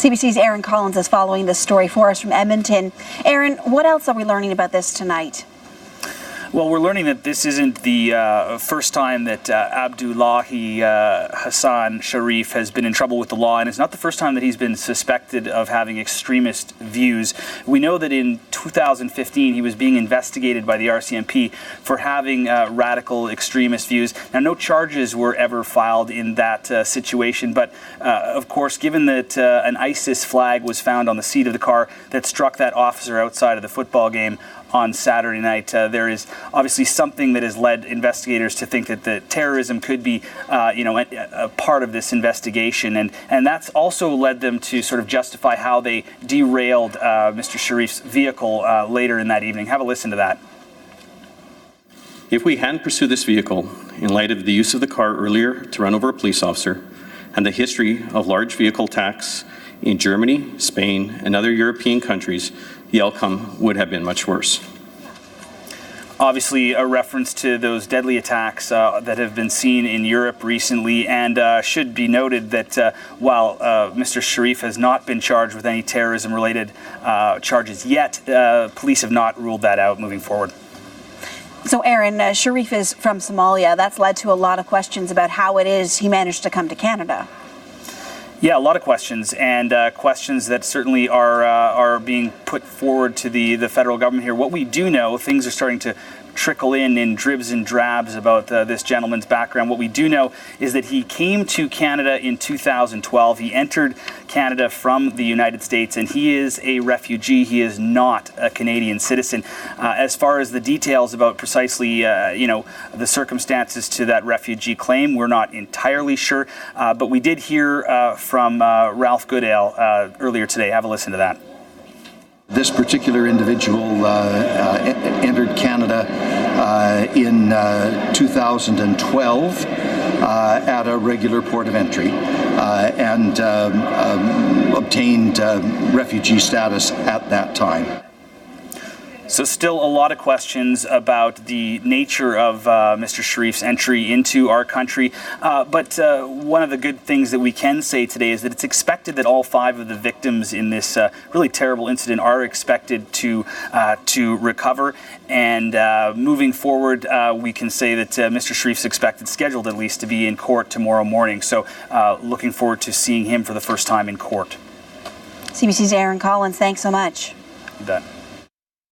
CBC's Aaron Collins is following this story for us from Edmonton. Aaron, what else are we learning about this tonight? Well, we're learning that this isn't the first time that Abdullahi Hassan Sharif has been in trouble with the law, and it's not the first time that he's been suspected of having extremist views. We know that in 2015 he was being investigated by the RCMP for having radical extremist views. Now, no charges were ever filed in that situation, but of course, given that an ISIS flag was found on the seat of the car that struck that officer outside of the football game on Saturday night, there is obviously something that has led investigators to think that the terrorism could be, a part of this investigation, and that's also led them to sort of justify how they derailed Mr. Sharif's vehicle later in that evening. Have a listen to that. If we hadn't pursued this vehicle in light of the use of the car earlier to run over a police officer and the history of large vehicle attacks in Germany, Spain, and other European countries, the outcome would have been much worse. Obviously, a reference to those deadly attacks that have been seen in Europe recently, and should be noted that while Mr. Sharif has not been charged with any terrorism-related charges yet, police have not ruled that out moving forward. So, Aaron, Sharif is from Somalia. That's led to a lot of questions about how it is he managed to come to Canada. Yeah, a lot of questions, and questions that certainly are being put forward to the federal government here. What we do know, things are starting to trickle in dribs and drabs about this gentleman's background. What we do know is that he came to Canada in 2012. He entered Canada from the United States, and he is a refugee. He is not a Canadian citizen. As far as the details about precisely, the circumstances to that refugee claim, we're not entirely sure. But we did hear from Ralph Goodale earlier today. Have a listen to that. This particular individual entered Canada in 2012 at a regular port of entry and obtained refugee status at that time. So still a lot of questions about the nature of Mr. Sharif's entry into our country. But one of the good things that we can say today is that it's expected that all 5 of the victims in this really terrible incident are expected to recover. And moving forward, we can say that Mr. Sharif's scheduled at least to be in court tomorrow morning. So looking forward to seeing him for the first time in court. CBC's Aaron Collins, thanks so much. You bet.